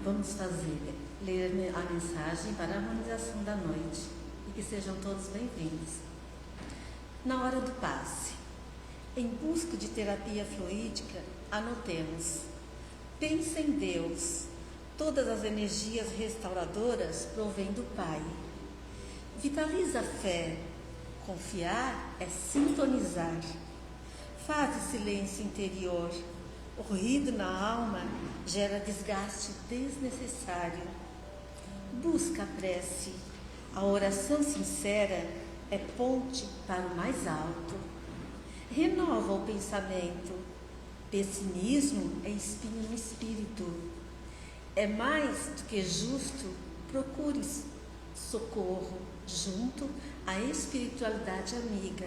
Vamos ler a mensagem para a harmonização da noite e que sejam todos bem-vindos. Na hora do passe, em busca de terapia fluídica, anotemos: pensa em Deus. Todas as energias restauradoras provêm do Pai. Vitaliza a fé. Confiar é sintonizar. Faz o silêncio interior. O ruído na alma gera desgaste desnecessário. Busca a prece. A oração sincera é ponte para o mais alto. Renova o pensamento. Pessimismo é espinho no espírito. É mais do que justo, procure socorro junto à espiritualidade amiga.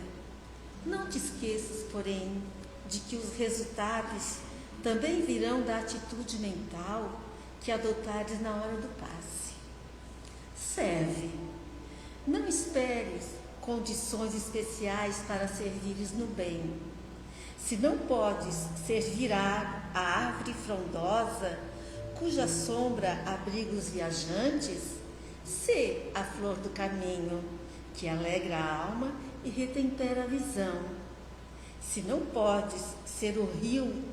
Não te esqueças, porém, de que os resultados também virão da atitude mental que adotares na hora do passe. Serve. Não esperes condições especiais para servires no bem. Se não podes servir a árvore frondosa, cuja sombra abriga os viajantes, sê a flor do caminho, que alegra a alma e retempera a visão. Se não podes ser o rio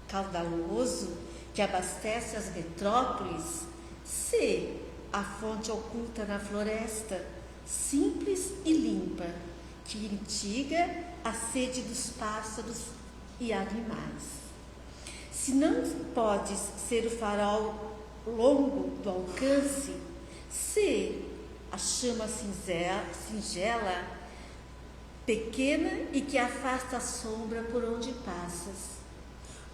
caudaloso que abastece as metrópoles, sê a fonte oculta na floresta, simples e limpa, que mitiga a sede dos pássaros e animais. Se não podes ser o farol longo do alcance, sê a chama singela, pequena e que afasta a sombra por onde passas.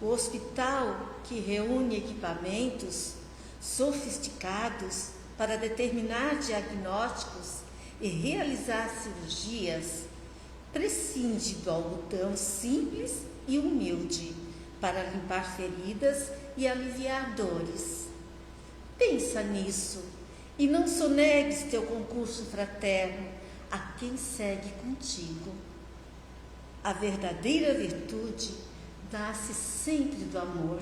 O hospital que reúne equipamentos sofisticados para determinar diagnósticos e realizar cirurgias prescinde do algodão simples e humilde para limpar feridas e aliviar dores. Pensa nisso e não sonegues teu concurso fraterno a quem segue contigo. A verdadeira virtude nasce sempre do amor,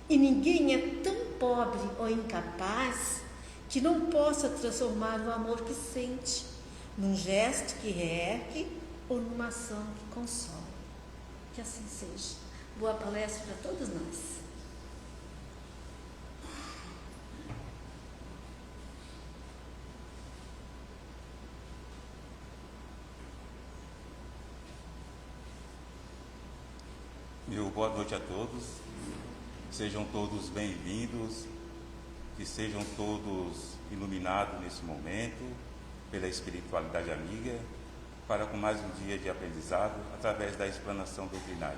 e ninguém é tão pobre ou incapaz que não possa transformar o amor que sente num gesto que reergue ou numa ação que console. Que assim seja. Boa palestra para todos nós. Boa noite a todos, sejam todos bem-vindos, que sejam todos iluminados nesse momento pela espiritualidade amiga, para com mais um dia de aprendizado através da explanação doutrinária.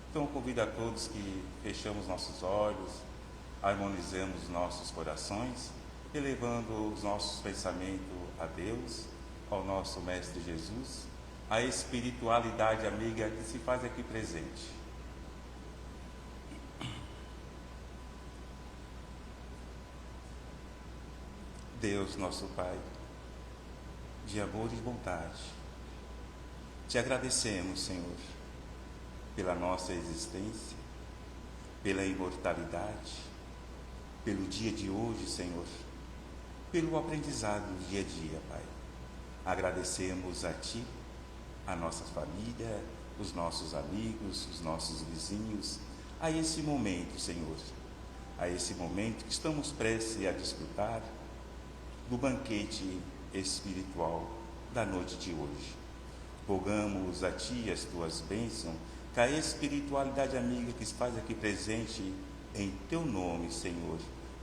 Então convido a todos que fechamos nossos olhos, harmonizemos nossos corações, elevando os nossos pensamentos a Deus, ao nosso Mestre Jesus, a espiritualidade amiga que se faz aqui presente. Deus, nosso Pai, de amor e bondade, te agradecemos, Senhor, pela nossa existência, pela imortalidade, pelo dia de hoje, Senhor, pelo aprendizado do dia a dia, Pai. Agradecemos a Ti, a nossa família, os nossos amigos, os nossos vizinhos, a esse momento, Senhor, a esse momento que estamos prestes a desfrutar do banquete espiritual da noite de hoje. Rogamos a Ti as Tuas bênçãos, que a espiritualidade amiga que se faz aqui presente em Teu nome, Senhor,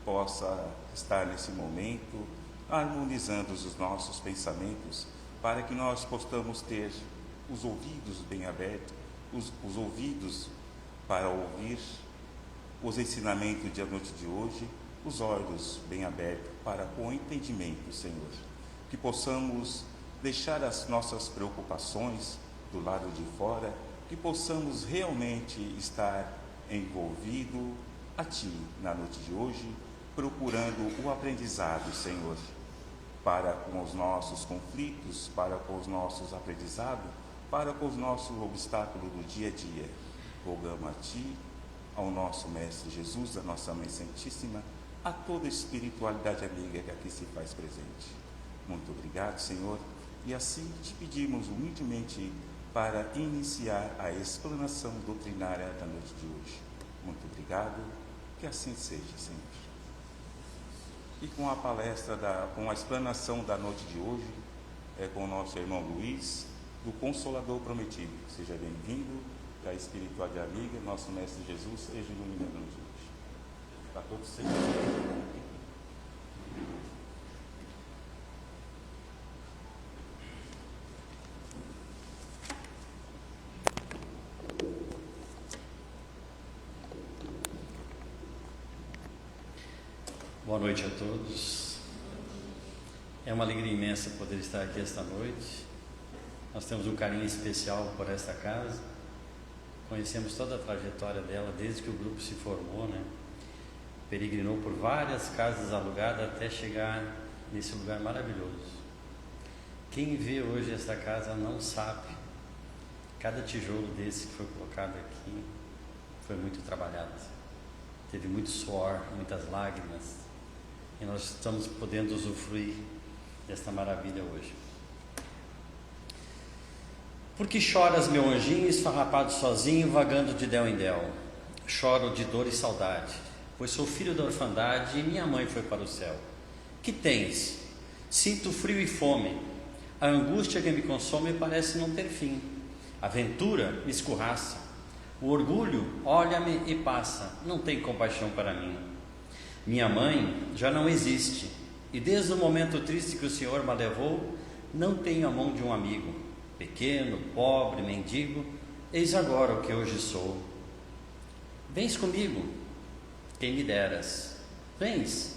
possa estar nesse momento harmonizando os nossos pensamentos, para que nós possamos ter os ouvidos bem abertos, os ouvidos para ouvir os ensinamentos da noite de hoje, os olhos bem abertos para o entendimento, Senhor. Que possamos deixar as nossas preocupações do lado de fora, que possamos realmente estar envolvido a Ti na noite de hoje, procurando o aprendizado, Senhor, para com os nossos conflitos, para com os nossos aprendizados, para com os nossos obstáculos do dia a dia. Rogamos a Ti ao nosso Mestre Jesus, a nossa Mãe Santíssima, a toda a espiritualidade amiga que aqui se faz presente. Muito obrigado, Senhor, e assim te pedimos humildemente para iniciar a explanação doutrinária da noite de hoje. Muito obrigado, que assim seja, Senhor. E com a palestra, com a explanação da noite de hoje, é com o nosso irmão Luiz, do Consolador Prometido. Seja bem-vindo, que a espiritualidade amiga, nosso Mestre Jesus, seja iluminando-nos hoje. Para todos vocês. Boa noite a todos. É uma alegria imensa poder estar aqui esta noite. Nós temos um carinho especial por esta casa. Conhecemos toda a trajetória dela desde que o grupo se formou, né? Peregrinou por várias casas alugadas até chegar nesse lugar maravilhoso. Quem vê hoje esta casa não sabe. Cada tijolo desse que foi colocado aqui foi muito trabalhado. Teve muito suor, muitas lágrimas. E nós estamos podendo usufruir desta maravilha hoje. Por que choras, meu anjinho, esfarrapado sozinho, vagando de del em del? Choro de dor e saudade, pois sou filho da orfandade e minha mãe foi para o céu. Que tens? Sinto frio e fome. A angústia que me consome parece não ter fim. A ventura me escorraça. O orgulho olha-me e passa, não tem compaixão para mim. Minha mãe já não existe, e desde o momento triste que o Senhor me levou, não tenho a mão de um amigo. Pequeno, pobre, mendigo, eis agora o que hoje sou. Vens comigo, quem me deras. Vens,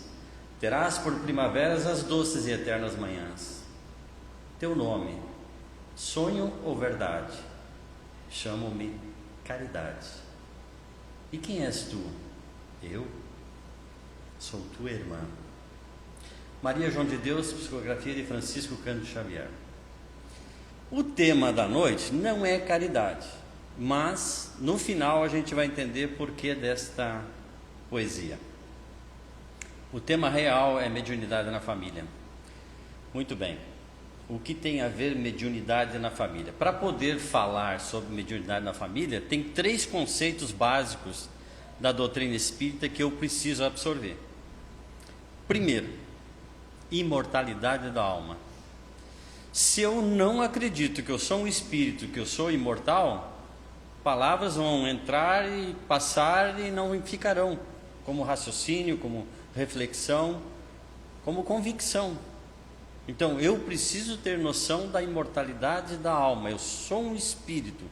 terás por primaveras as doces e eternas manhãs. Teu nome, sonho ou verdade? Chamo-me Caridade. E quem és tu? Eu sou tua irmã. Maria João de Deus, psicografia de Francisco Cândido Xavier. O tema da noite não é caridade, mas no final a gente vai entender por que desta poesia. O tema real é mediunidade na família. Muito bem. O que tem a ver mediunidade na família? Para poder falar sobre mediunidade na família, tem 3 conceitos básicos da doutrina espírita que eu preciso absorver. Primeiro, imortalidade da alma. Se eu não acredito que eu sou um espírito, que eu sou imortal, palavras vão entrar e passar e não ficarão como raciocínio, como reflexão, como convicção. Então, eu preciso ter noção da imortalidade da alma. Eu sou um espírito.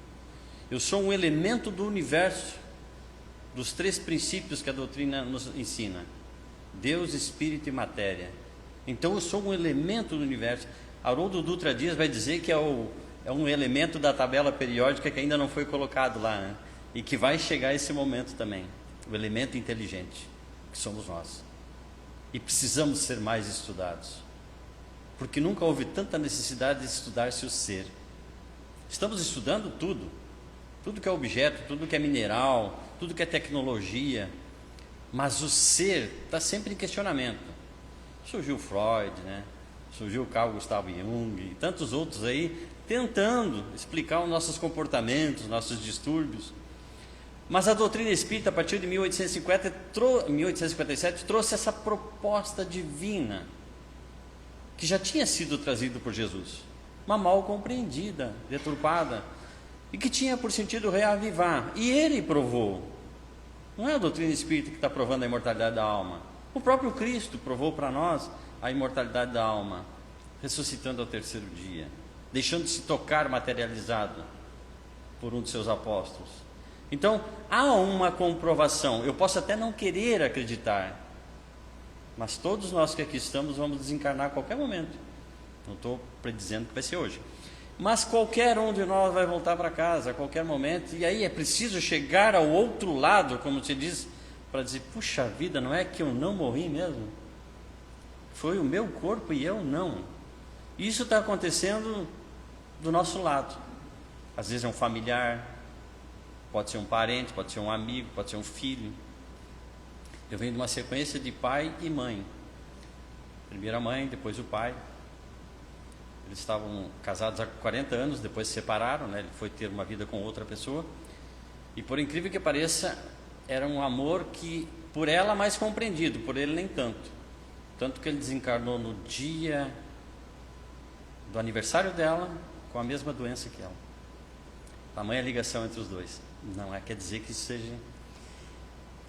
Eu sou um elemento do universo, dos 3 princípios que a doutrina nos ensina: Deus, Espírito e Matéria. Então, eu sou um elemento do universo. Haroldo Dutra Dias vai dizer que é um elemento da tabela periódica que ainda não foi colocado lá, né? E que vai chegar esse momento também. O elemento inteligente, que somos nós. E precisamos ser mais estudados. Porque nunca houve tanta necessidade de estudar-se o ser. Estamos estudando tudo. Tudo que é objeto, tudo que é mineral, tudo que é tecnologia. Mas o ser está sempre em questionamento. Surgiu Freud, né? Surgiu Carl Gustav Jung e tantos outros aí, tentando explicar os nossos comportamentos, nossos distúrbios. Mas a doutrina espírita, a partir de 1857, trouxe essa proposta divina, que já tinha sido trazido por Jesus, mas mal compreendida, deturpada, e que tinha por sentido reavivar. E ele provou. Não é a doutrina espírita que está provando a imortalidade da alma. O próprio Cristo provou para nós a imortalidade da alma, ressuscitando ao 3º dia, deixando-se tocar materializado por um de seus apóstolos. Então, há uma comprovação. Eu posso até não querer acreditar, mas todos nós que aqui estamos vamos desencarnar a qualquer momento. Não estou predizendo que vai ser hoje. Mas qualquer um de nós vai voltar para casa a qualquer momento. E aí é preciso chegar ao outro lado, como se diz, para dizer: puxa vida, não é que eu não morri mesmo? Foi o meu corpo e eu não. Isso está acontecendo do nosso lado. Às vezes é um familiar, Pode ser um parente, pode ser um amigo, pode ser um filho. Eu venho de uma sequência de pai e mãe. Primeiro a mãe, depois o pai. Eles estavam casados há 40 anos, depois se separaram, né? Ele foi ter uma vida com outra pessoa. E por incrível que pareça, era um amor que, por ela, mais compreendido, por ele nem tanto. Tanto que ele desencarnou no dia do aniversário dela, com a mesma doença que ela. Tamanha ligação entre os dois. Não quer dizer que isso seja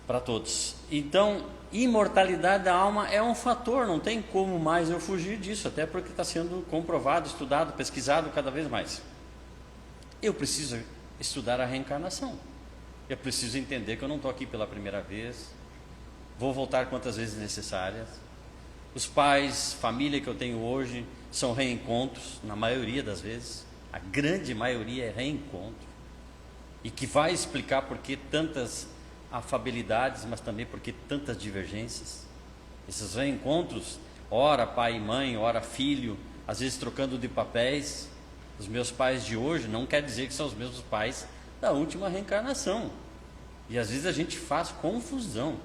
para todos. Então, imortalidade da alma é um fator, não tem como mais eu fugir disso, até porque está sendo comprovado, estudado, pesquisado cada vez mais. Eu preciso estudar a reencarnação. Eu preciso entender que eu não estou aqui pela primeira vez. Vou voltar quantas vezes necessárias. Os pais, família que eu tenho hoje, são reencontros, na maioria das vezes. A grande maioria é reencontro. E que vai explicar por que tantas afabilidades, mas também por que tantas divergências. Esses reencontros, ora pai e mãe, ora filho, às vezes trocando de papéis. Os meus pais de hoje não quer dizer que são os mesmos pais da última reencarnação. E às vezes a gente faz confusão.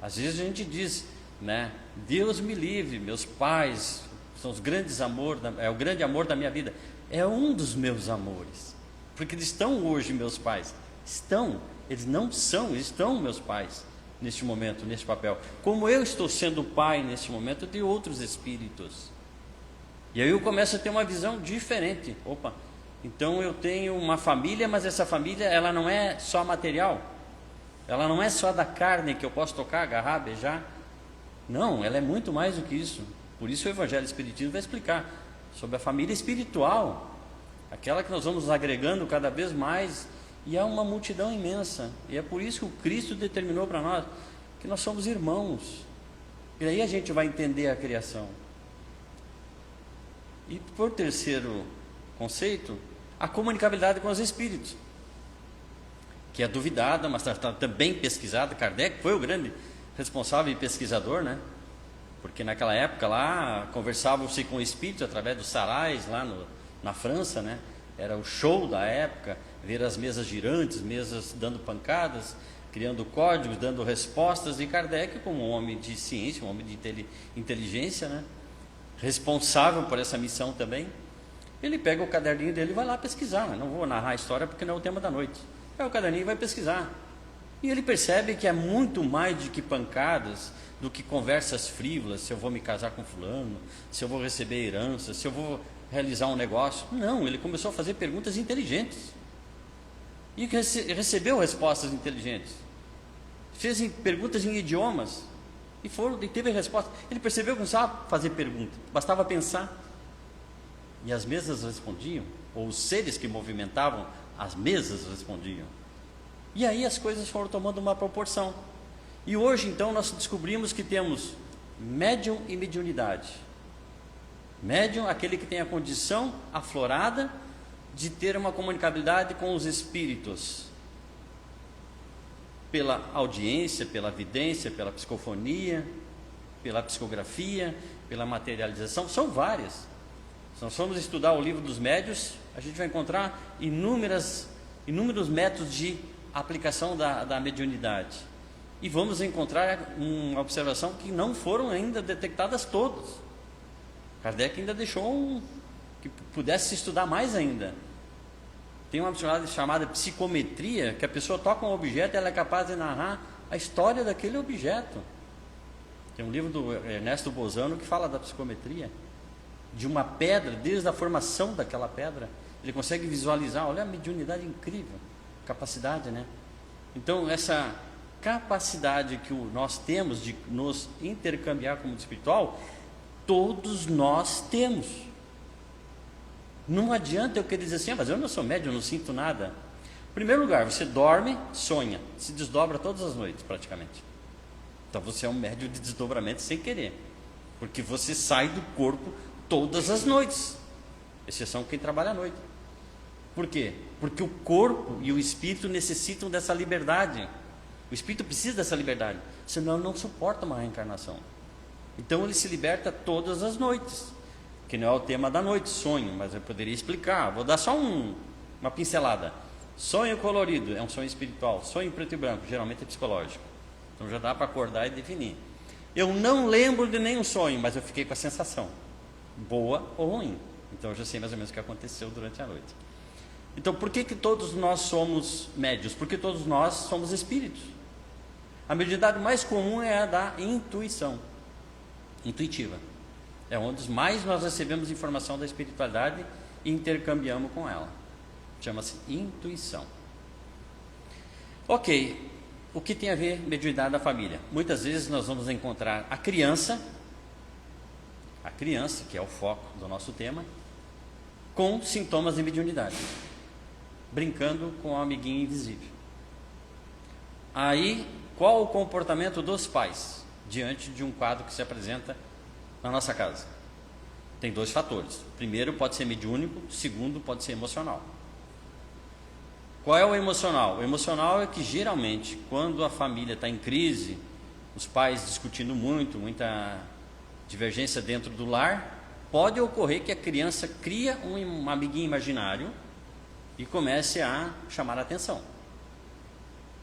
Às vezes a gente diz, né, Deus me livre, meus pais são os grandes amores, é o grande amor da minha vida. É um dos meus amores, porque eles estão hoje, meus pais. Eles não são, eles estão meus pais neste momento, neste papel. Como eu estou sendo pai neste momento de outros espíritos. E aí eu começo a ter uma visão diferente. Opa, então eu tenho uma família, mas essa família ela não é só material. Ela não é só da carne que eu posso tocar, agarrar, beijar. Não, ela é muito mais do que isso. Por isso o Evangelho Espiritismo vai explicar sobre a família espiritual, aquela que nós vamos agregando cada vez mais, e há uma multidão imensa. E é por isso que o Cristo determinou para nós que nós somos irmãos. E aí a gente vai entender a criação. E por terceiro conceito, a comunicabilidade com os espíritos, que é duvidada, mas está também pesquisada. Kardec foi o grande responsável e pesquisador, né? Porque naquela época lá, conversavam-se com espíritos através dos sarais lá na França, né? Era o show da época, ver as mesas girantes, mesas dando pancadas, criando códigos, dando respostas, e Kardec, como um homem de ciência, um homem de inteligência, né? Responsável por essa missão também, ele pega o caderninho dele e vai lá pesquisar. Não vou narrar a história porque não é o tema da noite. Pega o caderninho e vai pesquisar. E ele percebe que é muito mais do que pancadas, do que conversas frívolas, se eu vou me casar com fulano, se eu vou receber herança, se eu vou realizar um negócio. Não, ele começou a fazer perguntas inteligentes. E recebeu respostas inteligentes. Fez perguntas em idiomas e teve resposta. Ele percebeu que não precisava fazer pergunta, bastava pensar. E as mesas respondiam, ou os seres que movimentavam as mesas respondiam. E aí as coisas foram tomando uma proporção. E hoje então nós descobrimos que temos médium e mediunidade. Médium, aquele que tem a condição aflorada de ter uma comunicabilidade com os espíritos, pela audiência, pela vidência, pela psicofonia, pela psicografia, pela materialização. São várias. Se nós formos estudar o livro dos médiuns, a gente vai encontrar inúmeros métodos de aplicação da mediunidade. E vamos encontrar uma observação que não foram ainda detectadas todas. Kardec ainda deixou que pudesse se estudar mais ainda. Tem uma chamada psicometria, que a pessoa toca um objeto e ela é capaz de narrar a história daquele objeto. Tem um livro do Ernesto Bozano que fala da psicometria, de uma pedra, desde a formação daquela pedra. Ele consegue visualizar, olha a mediunidade incrível, capacidade, né? Então essa capacidade que nós temos de nos intercambiar com o mundo espiritual, todos nós temos. Não adianta eu querer dizer assim, mas eu não sou médium, eu não sinto nada. Em primeiro lugar, você dorme, sonha, se desdobra todas as noites praticamente. Então você é um médium de desdobramento sem querer, porque você sai do corpo todas as noites, exceção quem trabalha à noite. Por quê? Porque o corpo e o espírito necessitam dessa liberdade. O espírito precisa dessa liberdade, senão ele não suporta uma reencarnação. Então ele se liberta todas as noites, que não é o tema da noite, sonho, mas eu poderia explicar. Vou dar só uma pincelada. Sonho colorido é um sonho espiritual. Sonho preto e branco geralmente é psicológico. Então já dá para acordar e definir. Eu não lembro de nenhum sonho, mas eu fiquei com a sensação, boa ou ruim. Então eu já sei mais ou menos o que aconteceu durante a noite. Então por que todos nós somos médios? Porque todos nós somos espíritos. A mediunidade mais comum é a da intuição, intuitiva. É onde mais nós recebemos informação da espiritualidade e intercambiamos com ela. Chama-se intuição. Ok, o que tem a ver mediunidade da família? Muitas vezes nós vamos encontrar a criança, que é o foco do nosso tema, com sintomas de mediunidade, brincando com o amiguinho invisível. Aí, qual o comportamento dos pais diante de um quadro que se apresenta na nossa casa? Tem dois fatores. Primeiro pode ser mediúnico, segundo pode ser emocional. Qual é o emocional? O emocional é que geralmente, quando a família está em crise, os pais discutindo muito, muita divergência dentro do lar, pode ocorrer que a criança cria um amiguinho imaginário e comece a chamar a atenção.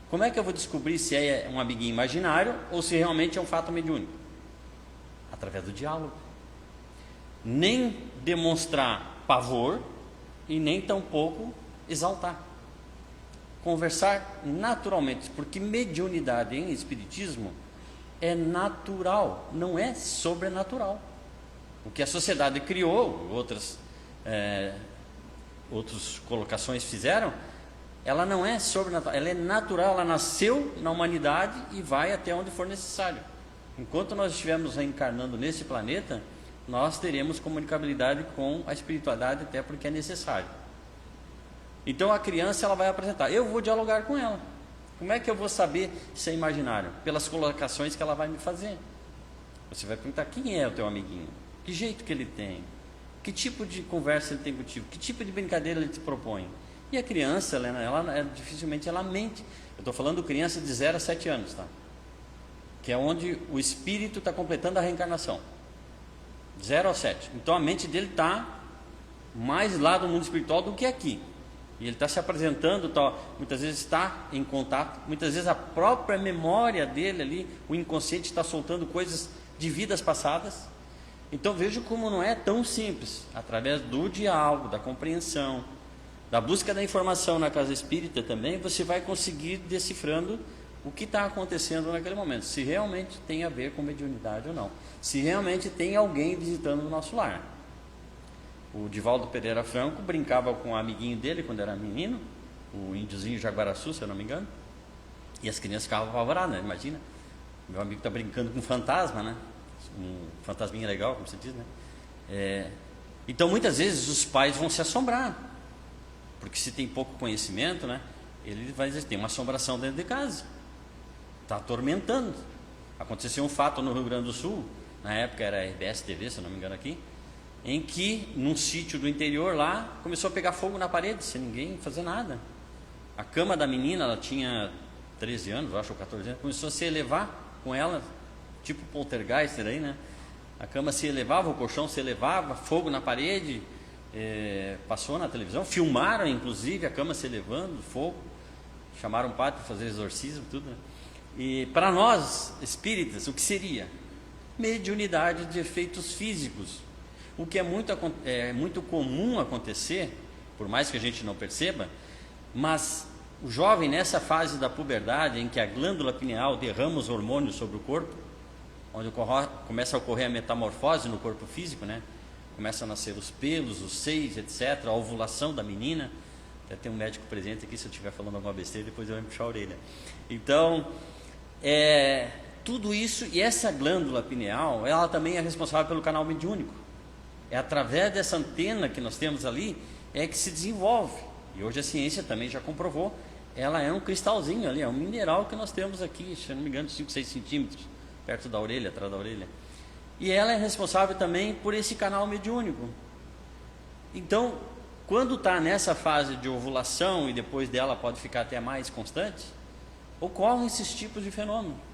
Como é que eu vou descobrir se é um amiguinho imaginário ou se realmente é um fato mediúnico? Através do diálogo. Nem demonstrar pavor e nem tampouco exaltar. Conversar naturalmente, porque mediunidade em espiritismo é natural, não é sobrenatural. O que a sociedade criou, outras colocações fizeram, ela não é sobrenatural, ela é natural, ela nasceu na humanidade e vai até onde for necessário. Enquanto nós estivermos reencarnando nesse planeta, nós teremos comunicabilidade com a espiritualidade, até porque é necessário. Então a criança ela vai apresentar, eu vou dialogar com ela. Como é que eu vou saber se é imaginário? Pelas colocações que ela vai me fazer. Você vai perguntar, quem é o teu amiguinho? Que jeito que ele tem? Que tipo de conversa ele tem contigo? Que tipo de brincadeira ele te propõe? E a criança, dificilmente ela mente. Eu estou falando criança de 0 a 7 anos, tá? Que é onde o espírito está completando a reencarnação. 0 a 7. Então a mente dele está mais lá do mundo espiritual do que aqui. E ele está se apresentando, muitas vezes está em contato, muitas vezes a própria memória dele ali, o inconsciente está soltando coisas de vidas passadas. Então vejo como não é tão simples. Através do diálogo, da compreensão, da busca da informação na casa espírita também, você vai conseguir decifrando o que está acontecendo naquele momento. Se realmente tem a ver com mediunidade ou não. Se realmente tem alguém visitando o nosso lar. O Divaldo Pereira Franco brincava com um amiguinho dele quando era menino, o índiozinho Jaguaraçu, se eu não me engano, e as crianças ficavam apavoradas, né? Imagina, meu amigo está brincando com um fantasma, né? Um fantasminha legal, como se diz, né? Então muitas vezes os pais vão se assombrar, porque se tem pouco conhecimento, né? Ele vai dizer, tem uma assombração dentro de casa, está atormentando. Aconteceu um fato no Rio Grande do Sul, na época era RBS TV, se eu não me engano aqui, em que num sítio do interior lá começou a pegar fogo na parede sem ninguém fazer nada. A cama da menina, ela tinha 13 anos, eu acho, ou 14 anos, começou a se elevar com ela, tipo poltergeist aí, né? A cama se elevava, o colchão se elevava, fogo na parede, passou na televisão, filmaram inclusive a cama se elevando, fogo, chamaram um padre para fazer exorcismo, tudo, né? E para nós espíritas, o que seria? Mediunidade de efeitos físicos. O que é muito comum acontecer, por mais que a gente não perceba, mas o jovem nessa fase da puberdade, em que a glândula pineal derrama os hormônios sobre o corpo, onde começa a ocorrer a metamorfose no corpo físico, né? Começam a nascer os pelos, os seios, etc., a ovulação da menina. Até tem um médico presente aqui, se eu estiver falando alguma besteira, depois eu vou me puxar a orelha. Então, tudo isso, e essa glândula pineal, ela também é responsável pelo canal mediúnico. É através dessa antena que nós temos ali, que se desenvolve. E hoje a ciência também já comprovou, ela é um cristalzinho ali, é um mineral que nós temos aqui, se não me engano, 5, 6 centímetros, perto da orelha, atrás da orelha. E ela é responsável também por esse canal mediúnico. Então, quando está nessa fase de ovulação, e depois dela pode ficar até mais constante, ocorrem esses tipos de fenômenos.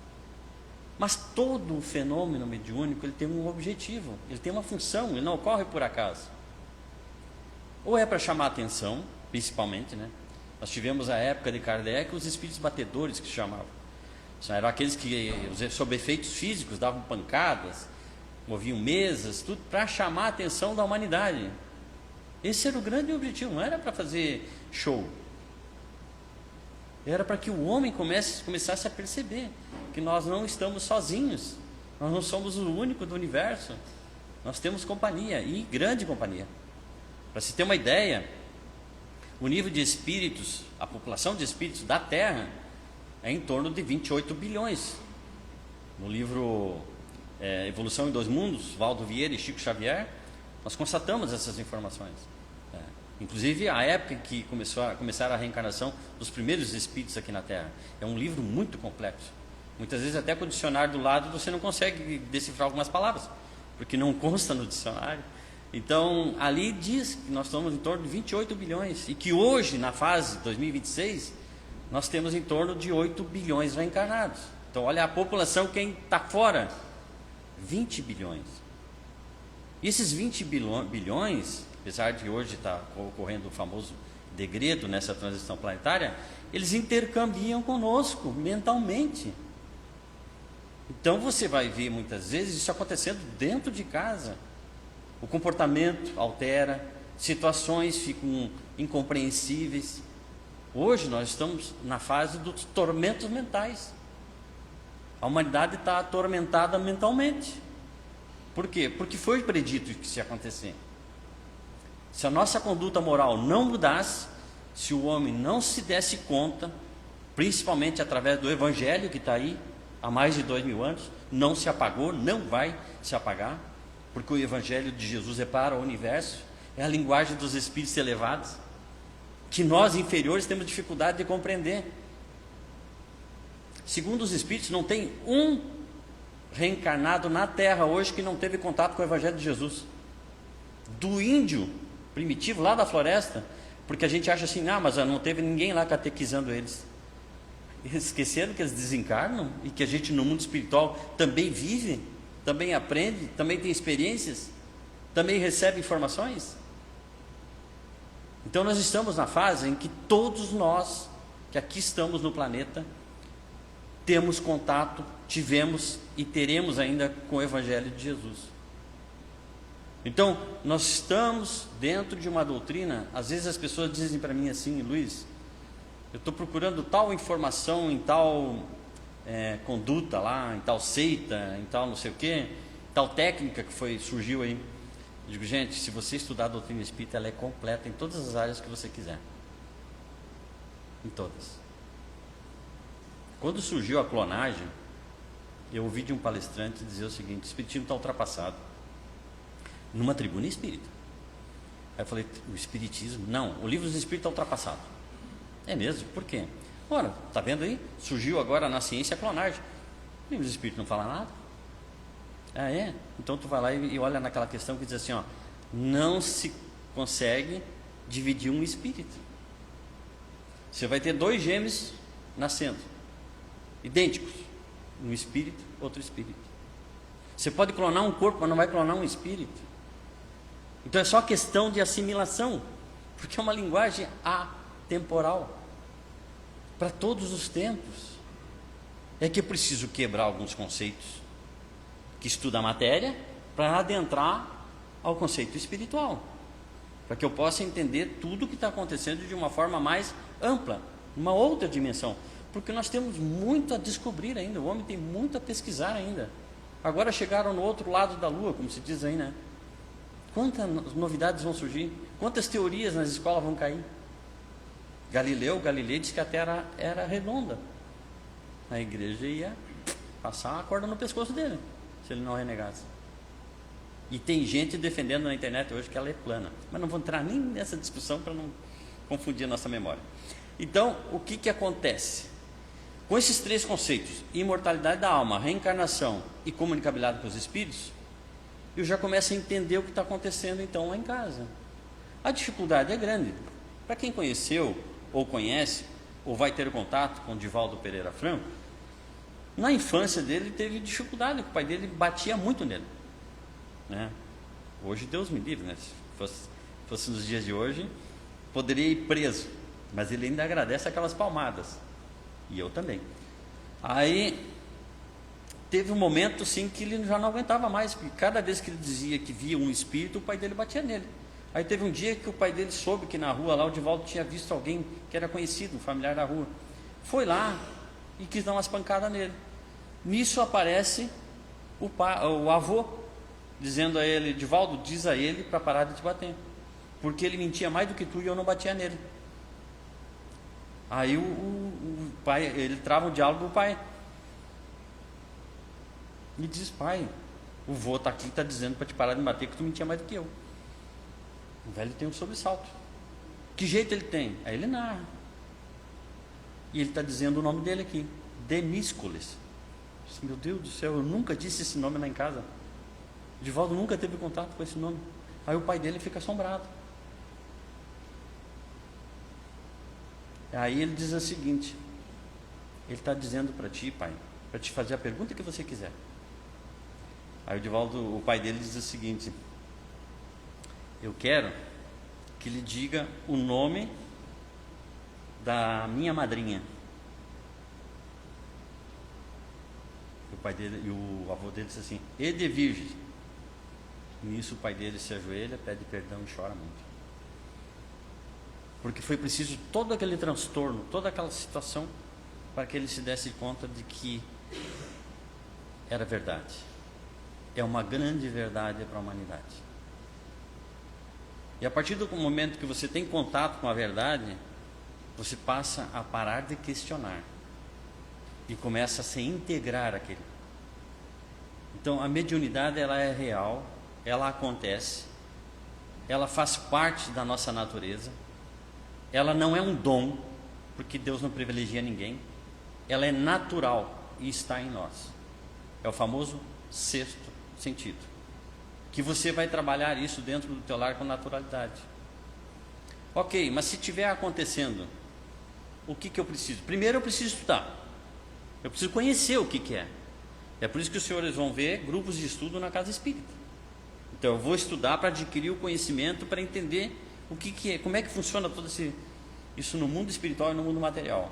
Mas todo fenômeno mediúnico ele tem um objetivo, ele tem uma função, ele não ocorre por acaso. Ou é para chamar atenção, principalmente, né? Nós tivemos a época de Kardec os espíritos batedores, que se chamavam. Eram aqueles que, sob efeitos físicos, davam pancadas, moviam mesas, tudo para chamar a atenção da humanidade. Esse era o grande objetivo, não era para fazer show. Era para que o homem começasse a perceber que nós não estamos sozinhos, nós não somos o único do universo, nós temos companhia, e grande companhia. Para se ter uma ideia, o nível de espíritos, a população de espíritos da Terra é em torno de 28 bilhões. No livro Evolução em Dois Mundos, Valdo Vieira e Chico Xavier, nós constatamos essas informações. Inclusive a época em que começaram a reencarnação dos primeiros espíritos aqui na Terra. É um livro muito complexo. Muitas vezes até com o dicionário do lado você não consegue decifrar algumas palavras, porque não consta no dicionário. Então ali diz que nós estamos em torno de 28 bilhões e que hoje, na fase 2026, nós temos em torno de 8 bilhões reencarnados. Então olha a população, quem está fora, 20 bilhões. E esses 20 bilhões, apesar de hoje estar ocorrendo o famoso degredo nessa transição planetária, eles intercambiam conosco mentalmente. Então você vai ver muitas vezes isso acontecendo dentro de casa. O comportamento altera, situações ficam incompreensíveis. Hoje nós estamos na fase dos tormentos mentais. A humanidade está atormentada mentalmente. Por quê? Porque foi predito que isso ia acontecer. Se a nossa conduta moral não mudasse, se o homem não se desse conta, principalmente através do Evangelho que está aí há mais de 2000 anos, não se apagou, não vai se apagar, porque o Evangelho de Jesus é para o universo, é a linguagem dos espíritos elevados, que nós inferiores temos dificuldade de compreender. Segundo os espíritos, não tem um reencarnado na Terra hoje que não teve contato com o Evangelho de Jesus. Do índio primitivo lá da floresta, porque a gente acha assim, mas não teve ninguém lá catequizando eles. Eles esqueceram que eles desencarnam e que a gente no mundo espiritual também vive, também aprende, também tem experiências, também recebe informações. Então nós estamos na fase em que todos nós que aqui estamos no planeta temos contato, tivemos e teremos ainda com o Evangelho de Jesus. Então, nós estamos dentro de uma doutrina. Às vezes as pessoas dizem para mim assim, Luiz, eu estou procurando tal informação em tal conduta lá, em tal seita, em tal não sei o que, tal técnica que surgiu aí. Eu digo, gente, se você estudar a doutrina espírita, ela é completa em todas as áreas que você quiser. Em todas. Quando surgiu a clonagem, eu ouvi de um palestrante dizer o seguinte: o espiritismo está ultrapassado. Numa tribuna espírita. Aí eu falei, o espiritismo? Não, o livro dos espíritos está ultrapassado. É mesmo? Por quê? Ora, está vendo aí? Surgiu agora na ciência a clonagem. O livro dos espíritos não fala nada. Ah, é? Então tu vai lá e olha naquela questão que diz assim, não se consegue dividir um espírito. Você vai ter 2 gêmeos nascendo, idênticos, um espírito, outro espírito. Você pode clonar um corpo, mas não vai clonar um espírito. Então é só questão de assimilação, porque é uma linguagem atemporal, para todos os tempos. É que eu preciso quebrar alguns conceitos que estuda a matéria para adentrar ao conceito espiritual, para que eu possa entender tudo o que está acontecendo de uma forma mais ampla, uma outra dimensão, porque nós temos muito a descobrir ainda, o homem tem muito a pesquisar ainda. Agora chegaram no outro lado da Lua, como se diz aí, né? Quantas novidades vão surgir? Quantas teorias nas escolas vão cair? Galilei disse que a Terra era redonda. A igreja ia passar a corda no pescoço dele, se ele não renegasse. E tem gente defendendo na internet hoje que ela é plana. Mas não vou entrar nem nessa discussão para não confundir a nossa memória. Então, o que acontece? Com esses 3 conceitos, imortalidade da alma, reencarnação e comunicabilidade com os espíritos, eu já começo a entender o que está acontecendo então lá em casa. A dificuldade é grande. Para quem conheceu, ou conhece, ou vai ter contato com Divaldo Pereira Franco, na infância dele teve dificuldade, o pai dele batia muito nele, né? Hoje Deus me livre, né? Se fosse nos dias de hoje, poderia ir preso, Mas ele ainda agradece aquelas palmadas. E eu também. Aí teve um momento assim que ele já não aguentava mais, porque cada vez que ele dizia que via um espírito, o pai dele batia nele. Aí teve um dia que o pai dele soube que na rua lá o Divaldo tinha visto alguém que era conhecido, um familiar da rua. Foi lá e quis dar umas pancadas nele. Nisso aparece o avô, dizendo a ele: Divaldo, diz a ele para parar de te bater, porque ele mentia mais do que tu e eu não batia nele. Aí o pai, ele trava um diálogo com o pai e diz: pai, o vô está aqui, está dizendo para te parar de me bater, que tu mentia mais do que eu. O velho tem um sobressalto. Que jeito ele tem? Aí ele narra. E ele está dizendo o nome dele aqui: Demíscoles. Meu Deus do céu, eu nunca disse esse nome lá em casa. O Divaldo nunca teve contato com esse nome. Aí o pai dele fica assombrado. Aí ele diz o seguinte: ele está dizendo para ti, pai, para te fazer a pergunta que você quiser. Aí o Divaldo, o pai dele, diz o seguinte: eu quero que lhe diga o nome da minha madrinha. O pai dele e o avô dele disse assim: e de virgem. Nisso o pai dele se ajoelha, pede perdão e chora muito. Porque foi preciso todo aquele transtorno, toda aquela situação, para que ele se desse conta de que era verdade. É uma grande verdade para a humanidade. E a partir do momento que você tem contato com a verdade, você passa a parar de questionar e começa a se integrar àquele. Então a mediunidade, ela é real, ela acontece, ela faz parte da nossa natureza, ela não é um dom, porque Deus não privilegia ninguém, ela é natural e está em nós. É o famoso sexto sentido, que você vai trabalhar isso dentro do teu lar com naturalidade. Ok, mas se estiver acontecendo, o que eu preciso? Primeiro eu preciso estudar, eu preciso conhecer o que é. É por isso que os senhores vão ver grupos de estudo na casa espírita. Então eu vou estudar para adquirir o conhecimento, para entender o que é, como é que funciona todo isso no mundo espiritual e no mundo material.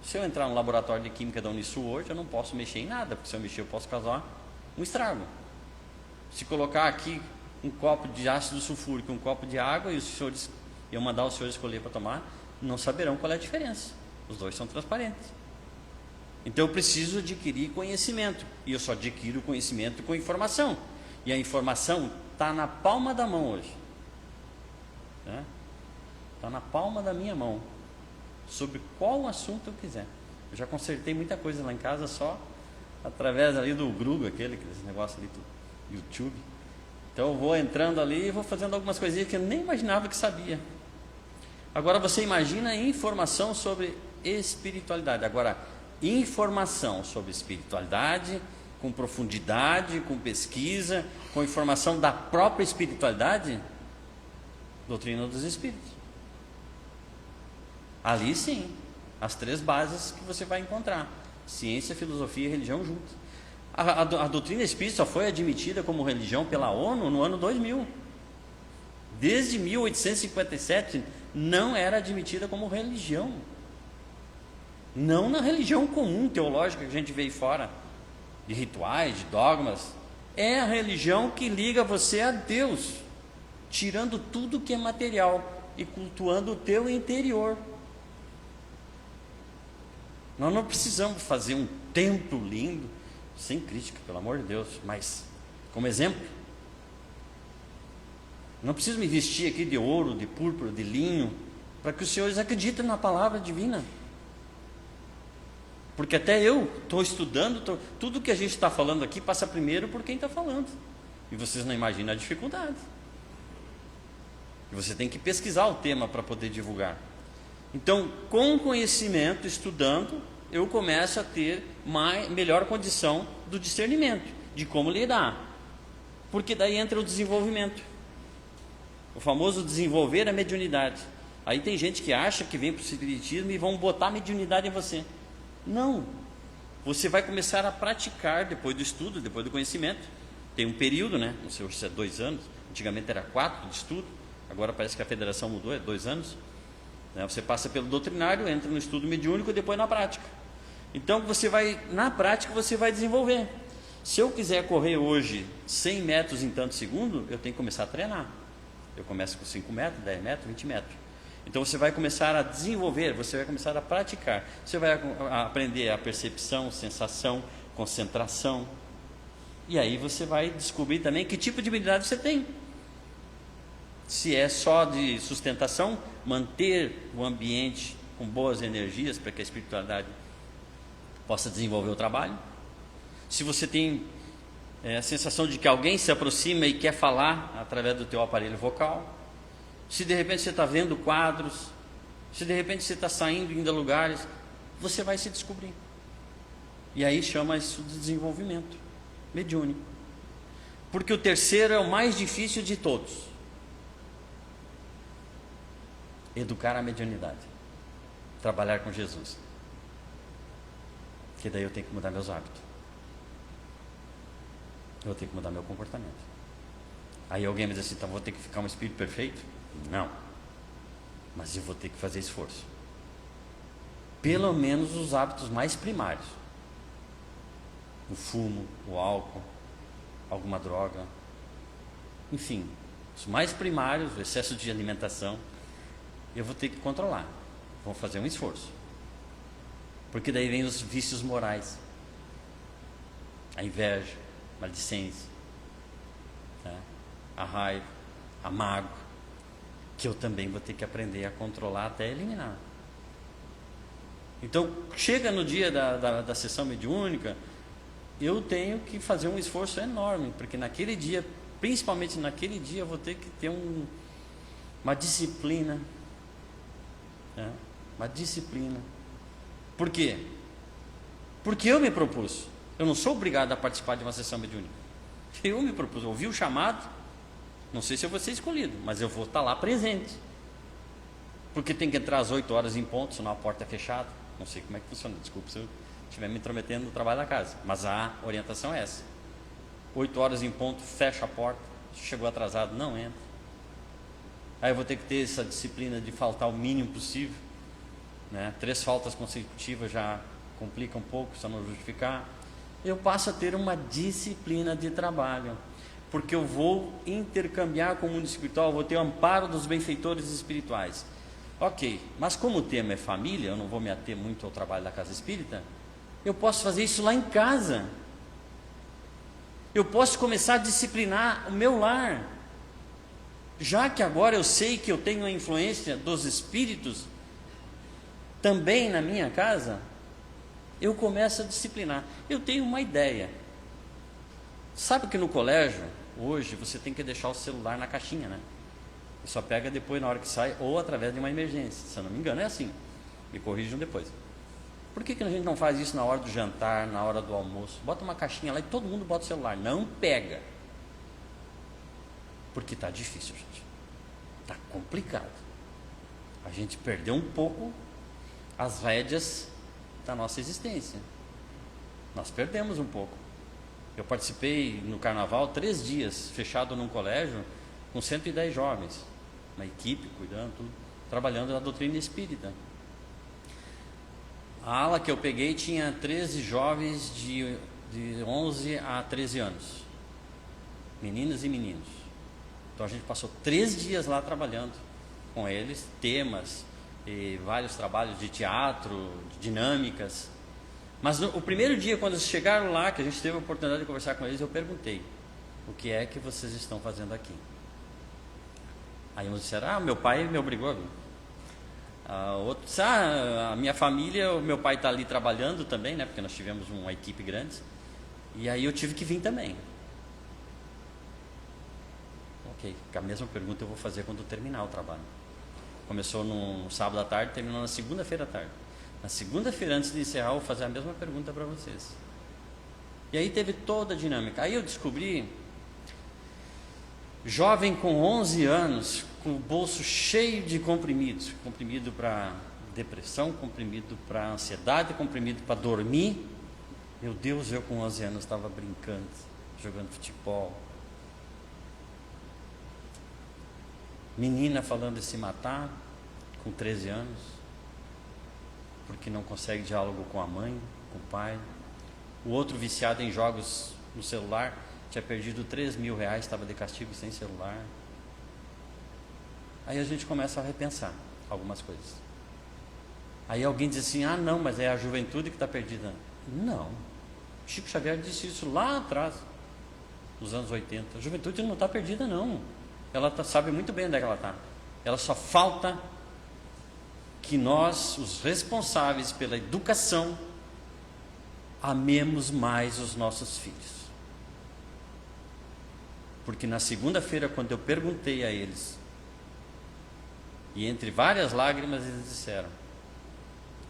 Se eu entrar no laboratório de química da Unisul hoje, eu não posso mexer em nada, porque se eu mexer eu posso causar um estrago. Se colocar aqui um copo de ácido sulfúrico e um copo de água, e os senhores, eu mandar os senhores escolher para tomar, não saberão qual é a diferença. Os dois são transparentes. Então eu preciso adquirir conhecimento, e eu só adquiro conhecimento com informação, e a informação está na palma da mão hoje, está na palma da minha mão, sobre qual assunto eu quiser. Eu já consertei muita coisa lá em casa só através ali do Google, aquele negócio ali do YouTube. Então eu vou entrando ali e vou fazendo algumas coisinhas que eu nem imaginava que sabia. Agora você imagina informação sobre espiritualidade. Agora, informação sobre espiritualidade, com profundidade, com pesquisa, com informação da própria espiritualidade, doutrina dos espíritos. Ali sim, as três bases que você vai encontrar: ciência, filosofia e religião juntas. A doutrina espírita só foi admitida como religião pela ONU no ano 2000. Desde 1857 não era admitida como religião. Não na religião comum teológica que a gente vê aí fora, de rituais, de dogmas. É a religião que liga você a Deus, tirando tudo que é material e cultuando o teu interior. Nós não precisamos fazer um templo lindo, sem crítica, pelo amor de Deus, mas como exemplo. Não preciso me vestir aqui de ouro, de púrpura, de linho, para que os senhores acreditem na palavra divina. Porque até eu estou estudando, tudo que a gente está falando aqui passa primeiro por quem está falando. E vocês não imaginam a dificuldade. E você tem que pesquisar o tema para poder divulgar. Então, com conhecimento, estudando, eu começo a ter melhor condição do discernimento, de como lidar. Porque daí entra o desenvolvimento. O famoso desenvolver a mediunidade. Aí tem gente que acha que vem para o espiritismo e vão botar a mediunidade em você. Não. Você vai começar a praticar depois do estudo, depois do conhecimento. Tem um período, né? Não sei se é 2 anos. Antigamente era 4 de estudo. Agora parece que a federação mudou, é 2 anos. né? Você passa pelo doutrinário, entra no estudo mediúnico e depois na prática. Então você vai, na prática você vai desenvolver. Se eu quiser correr hoje 100 metros em tanto segundo, eu tenho que começar a treinar. Eu começo com 5 metros, 10 metros, 20 metros. Então você vai começar a desenvolver, você vai começar a praticar. Você vai aprender a percepção, sensação, concentração. E aí você vai descobrir também que tipo de habilidade você tem. Se é só de sustentação, manter o ambiente com boas energias para que a espiritualidade possa desenvolver o trabalho. Se você tem a sensação de que alguém se aproxima e quer falar através do teu aparelho vocal. Se de repente você está vendo quadros, se de repente você está saindo, indo a lugares, você vai se descobrir. E aí chama isso de desenvolvimento mediúnico. Porque o terceiro é o mais difícil de todos. Educar a mediunidade. Trabalhar com Jesus. Que daí eu tenho que mudar meus hábitos. Eu tenho que mudar meu comportamento. Aí alguém me diz assim, então vou ter que ficar um espírito perfeito? Não. Mas eu vou ter que fazer esforço. Pelo menos os hábitos mais primários. O fumo, o álcool, alguma droga. Enfim, os mais primários, o excesso de alimentação, eu vou ter que controlar. Vou fazer um esforço. Porque daí vem os vícios morais. A inveja, a maledicência, tá? A raiva, a mágoa, que eu também vou ter que aprender a controlar até eliminar. Então, chega no dia da sessão mediúnica, eu tenho que fazer um esforço enorme, porque naquele dia, principalmente naquele dia, eu vou ter que ter uma disciplina, né? Uma disciplina. Por quê? Porque eu me propus. Eu não sou obrigado a participar de uma sessão mediúnica. Eu me propus, eu ouvi o chamado. Não sei se eu vou ser escolhido, mas eu vou estar lá presente. Porque tem que entrar às 8 horas em ponto, senão a porta é fechada. Não sei como é que funciona, desculpa se eu estiver me intrometendo no trabalho da casa. Mas a orientação é essa. 8 horas em ponto, fecha a porta. Chegou atrasado, não entra. Aí eu vou ter que ter essa disciplina de faltar o mínimo possível, né? 3 faltas consecutivas já complica um pouco, só não justificar. Eu passo a ter uma disciplina de trabalho, porque eu vou intercambiar com o mundo espiritual, eu vou ter o amparo dos benfeitores espirituais. Ok, mas como o tema é família, eu não vou me ater muito ao trabalho da casa espírita, eu posso fazer isso lá em casa. Eu posso começar a disciplinar o meu lar. Já que agora eu sei que eu tenho a influência dos espíritos também na minha casa, eu começo a disciplinar. Eu tenho uma ideia. Sabe que no colégio, hoje, você tem que deixar o celular na caixinha, né? E só pega depois na hora que sai, ou através de uma emergência. Se eu não me engano, é assim. Me corrijam depois. Por que a gente não faz isso na hora do jantar, na hora do almoço? Bota uma caixinha lá e todo mundo bota o celular. Não pega. Porque está difícil, gente. Está complicado. A gente perdeu um pouco as rédeas da nossa existência. Nós perdemos um pouco. Eu participei no carnaval 3 dias, fechado num colégio, com 110 jovens. Uma equipe cuidando, tudo, trabalhando na doutrina espírita. A ala que eu peguei tinha 13 jovens de 11 a 13 anos. Meninas e meninos. Então a gente passou 3 dias lá trabalhando com eles, temas, e vários trabalhos de teatro, de dinâmicas. Mas o primeiro dia, quando eles chegaram lá, que a gente teve a oportunidade de conversar com eles, eu perguntei: o que é que vocês estão fazendo aqui? Aí uns disseram: meu pai me obrigou a vir. Outros disseram: a minha família, o meu pai está ali trabalhando também, né? Porque nós tivemos uma equipe grande. E aí eu tive que vir também. Ok, a mesma pergunta eu vou fazer quando terminar o trabalho. Começou no sábado à tarde, terminou na segunda-feira à tarde. Na segunda-feira, antes de encerrar, eu vou fazer a mesma pergunta para vocês. E aí teve toda a dinâmica. Aí eu descobri, jovem com 11 anos, com o bolso cheio de comprimidos. Comprimido para depressão, comprimido para ansiedade, comprimido para dormir. Meu Deus, eu com 11 anos estava brincando, jogando futebol. Menina falando de se matar, com 13 anos, porque não consegue diálogo com a mãe, com o pai. O outro viciado em jogos no celular, tinha perdido 3 mil reais, estava de castigo sem celular. Aí a gente começa a repensar algumas coisas. Aí alguém diz assim, ah não, mas é a juventude que está perdida. Não, Chico Xavier disse isso lá atrás, nos anos 80. A juventude não está perdida não, ela sabe muito bem onde é que ela está. Ela só falta que nós, os responsáveis pela educação, amemos mais os nossos filhos. Porque na segunda-feira, quando eu perguntei a eles, e entre várias lágrimas eles disseram,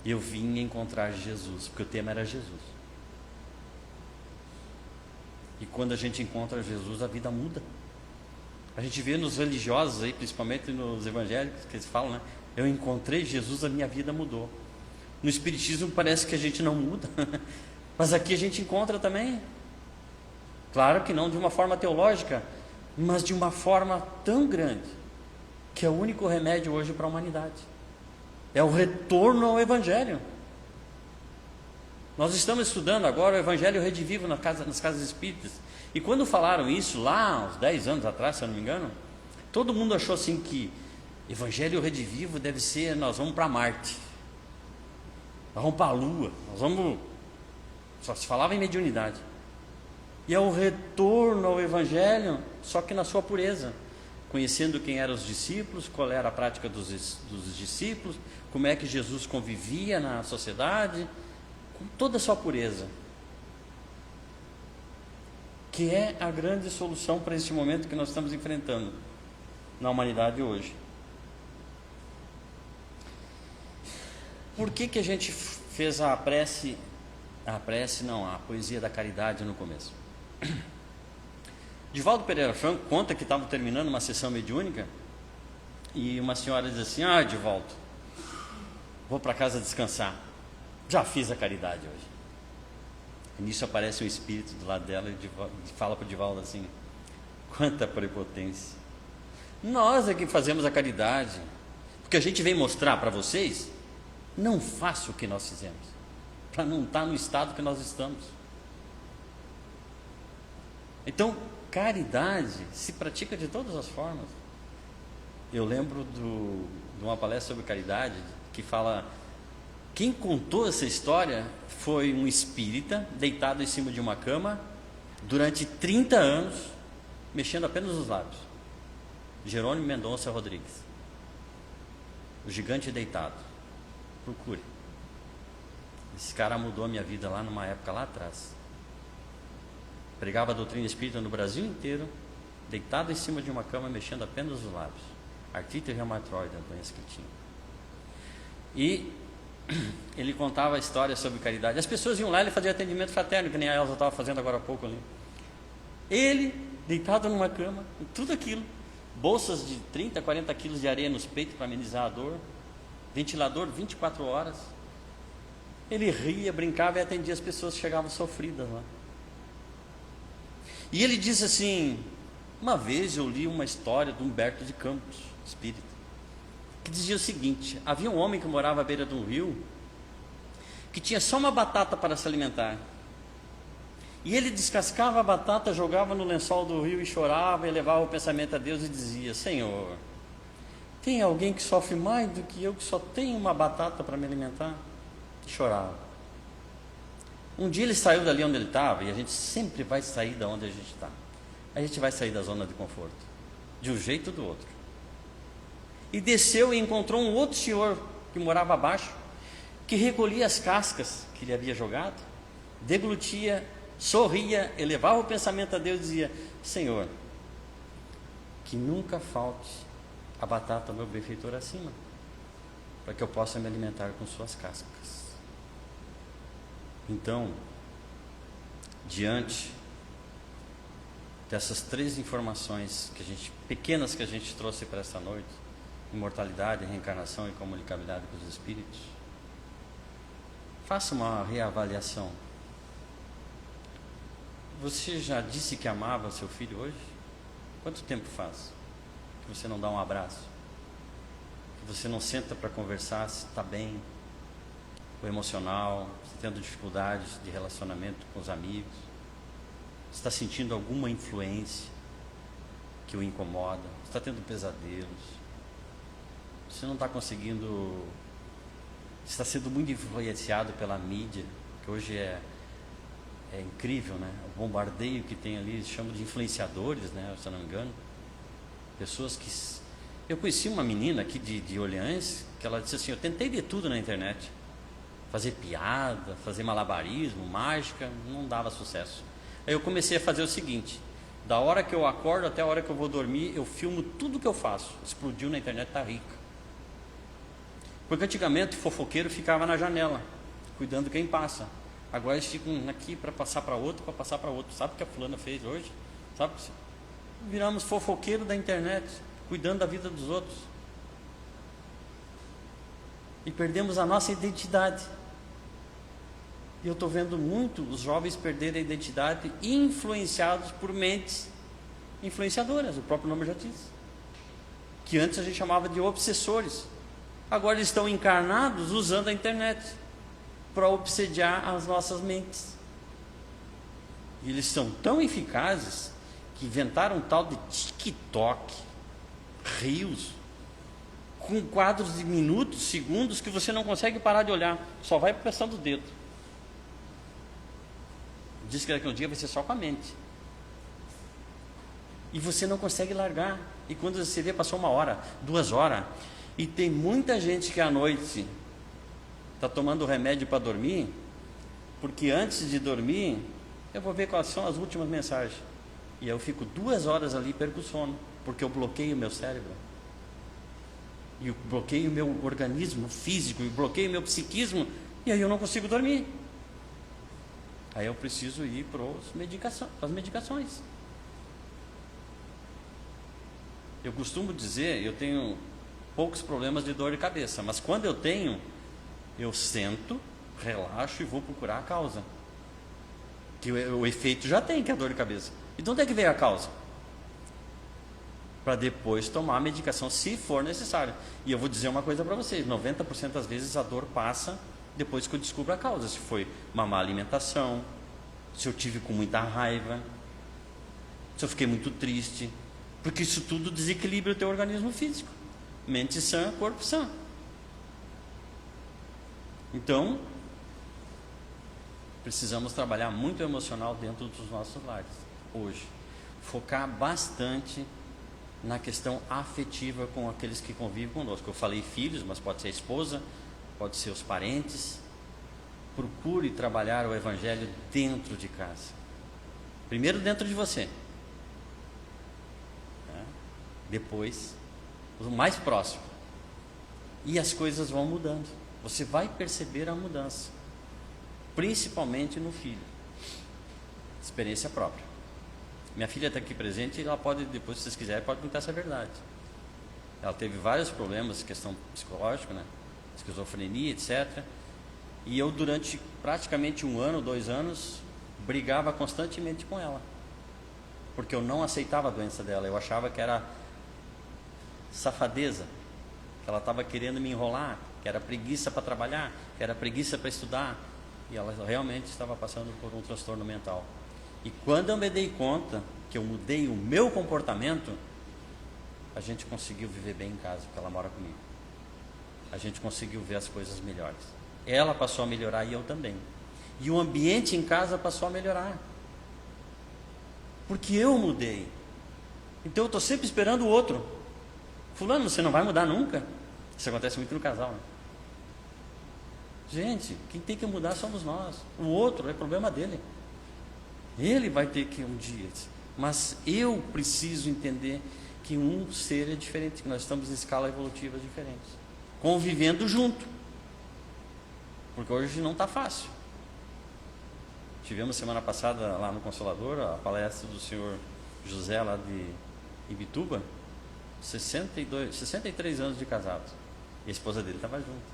eu vim encontrar Jesus, porque o tema era Jesus. E quando a gente encontra Jesus, a vida muda. A gente vê nos religiosos aí, principalmente nos evangélicos, que eles falam, né? Eu encontrei Jesus, a minha vida mudou. No Espiritismo parece que a gente não muda, mas aqui a gente encontra também. Claro que não de uma forma teológica, mas de uma forma tão grande, que é o único remédio hoje para a humanidade. É o retorno ao Evangelho. Nós estamos estudando agora o Evangelho Redivivo nas casas espíritas. E quando falaram isso lá, uns 10 anos atrás, se eu não me engano, todo mundo achou assim que Evangelho Redivivo deve ser, nós vamos para Marte, nós vamos para a Lua, nós vamos... Só se falava em mediunidade. E é o retorno ao Evangelho, só que na sua pureza, conhecendo quem eram os discípulos, qual era a prática dos discípulos, como é que Jesus convivia na sociedade, com toda a sua pureza, que é a grande solução para este momento que nós estamos enfrentando na humanidade hoje. Por que a gente fez a poesia da caridade no começo? Divaldo Pereira Franco conta que estavam terminando uma sessão mediúnica e uma senhora diz assim, ah, Divaldo, vou para casa descansar, já fiz a caridade hoje. E nisso aparece um espírito do lado dela e fala para o Divaldo assim, quanta prepotência, nós é que fazemos a caridade, porque a gente vem mostrar para vocês, não faça o que nós fizemos, para não estar no estado que nós estamos. Então, caridade se pratica de todas as formas. Eu lembro de uma palestra sobre caridade que fala, quem contou essa história foi um espírita deitado em cima de uma cama durante 30 anos, mexendo apenas os lábios. Jerônimo Mendonça Rodrigues, o gigante deitado. Procure. Esse cara mudou a minha vida lá numa época lá atrás. Pregava a doutrina espírita no Brasil inteiro, deitado em cima de uma cama, mexendo apenas os lábios. Artrite reumatoide, a doença que tinha. E ele contava a história sobre caridade. As pessoas iam lá e ele fazia atendimento fraterno, que nem a Elza estava fazendo agora há pouco ali. Ele, deitado numa cama, com tudo aquilo, bolsas de 30, 40 quilos de areia nos peitos para amenizar a dor, ventilador 24 horas. Ele ria, brincava e atendia as pessoas que chegavam sofridas lá. E ele diz assim, uma vez eu li uma história de Humberto de Campos, espírita, que dizia o seguinte, havia um homem que morava à beira de um rio, que tinha só uma batata para se alimentar. E ele descascava a batata, jogava no lençol do rio e chorava, e levava o pensamento a Deus e dizia, Senhor, tem alguém que sofre mais do que eu, que só tenho uma batata para me alimentar? E chorava. Um dia ele saiu dali onde ele estava, e a gente sempre vai sair da onde a gente está. A gente vai sair da zona de conforto, de um jeito ou do outro. E desceu e encontrou um outro senhor que morava abaixo, que recolhia as cascas que ele havia jogado, deglutia, sorria, elevava o pensamento a Deus e dizia, Senhor, que nunca falte a batata do meu benfeitor acima, para que eu possa me alimentar com suas cascas. Então, diante dessas 3 informações pequenas que a gente trouxe para essa noite, imortalidade, reencarnação e comunicabilidade com os espíritos, faça uma reavaliação. Você já disse que amava seu filho hoje? Quanto tempo faz que você não dá um abraço? você não senta para conversar se está bem, o emocional, se tendo dificuldades de relacionamento com os amigos, se está sentindo alguma influência que o incomoda, se está tendo pesadelos, você não está conseguindo, está sendo muito influenciado pela mídia, que hoje é incrível, né? O bombardeio que tem ali, eles chamam de influenciadores, né? Se eu não me engano, pessoas que... Eu conheci uma menina aqui de Orleans, que ela disse assim, eu tentei de tudo na internet, fazer piada, fazer malabarismo, mágica, não dava sucesso. Aí eu comecei a fazer o seguinte, da hora que eu acordo até a hora que eu vou dormir, eu filmo tudo que eu faço. Explodiu na internet, tá rica. Porque antigamente o fofoqueiro ficava na janela, cuidando de quem passa. Agora eles ficam aqui para passar para outro, para passar para outro. Sabe o que a fulana fez hoje? Sabe? Viramos fofoqueiro da internet, cuidando da vida dos outros. E perdemos a nossa identidade. E eu estou vendo muito os jovens perderem a identidade influenciados por mentes influenciadoras, o próprio nome já diz. Que antes a gente chamava de obsessores. Agora eles estão encarnados usando a internet para obsediar as nossas mentes. E eles são tão eficazes que inventaram um tal de TikTok, Reels, com quadros de minutos, segundos, que você não consegue parar de olhar, só vai passando o dedo. Diz que daqui a um dia vai ser só com a mente. E você não consegue largar. E quando você vê, passou 1 hora, 2 horas. E tem muita gente que à noite está tomando remédio para dormir, porque antes de dormir, eu vou ver quais são as últimas mensagens. E eu fico 2 horas ali e perco o sono, porque eu bloqueio o meu cérebro. E eu bloqueio o meu organismo físico, e bloqueio o meu psiquismo, e aí eu não consigo dormir. Aí eu preciso ir para as medicações. Eu costumo dizer, eu tenho poucos problemas de dor de cabeça, mas quando eu tenho, eu sento, relaxo e vou procurar a causa. Que o efeito já tem, que é a dor de cabeça. E de onde é que veio a causa? Para depois tomar a medicação, se for necessário. E eu vou dizer uma coisa para vocês, 90% das vezes a dor passa depois que eu descubro a causa. Se foi uma má alimentação, se eu tive com muita raiva, se eu fiquei muito triste, porque isso tudo desequilibra o teu organismo físico. Mente sã, corpo sã. Então, precisamos trabalhar muito o emocional dentro dos nossos lares, hoje. Focar bastante na questão afetiva com aqueles que convivem conosco. Eu falei filhos, mas pode ser a esposa, pode ser os parentes. Procure trabalhar o evangelho dentro de casa. Primeiro dentro de você. Depois, o mais próximo. E as coisas vão mudando. Você vai perceber a mudança. Principalmente no filho. Experiência própria. Minha filha está aqui presente e ela pode, depois se vocês quiserem, pode contar essa verdade. Ela teve vários problemas, questão psicológica, né? Esquizofrenia, etc. E eu, durante praticamente 1 ano, 2 anos, brigava constantemente com ela. Porque eu não aceitava a doença dela. Eu achava que era safadeza, que ela estava querendo me enrolar, que era preguiça para trabalhar, que era preguiça para estudar. E ela realmente estava passando por um transtorno mental. E quando eu me dei conta que eu mudei o meu comportamento, a gente conseguiu viver bem em casa, porque ela mora comigo. A gente conseguiu ver as coisas melhores. Ela passou a melhorar e eu também. E o ambiente em casa passou a melhorar. Porque eu mudei. Então eu estou sempre esperando o outro. Fulano, você não vai mudar nunca? Isso acontece muito no casal, né? Gente, quem tem que mudar somos nós. O outro é problema dele. Ele vai ter que um dia. Mas eu preciso entender que um ser é diferente, que nós estamos em escalas evolutivas diferentes. Convivendo junto. Porque hoje não está fácil. Tivemos semana passada lá no Consolador a palestra do senhor José lá de Ibituba. 63 anos de casado. E a esposa dele estava junto.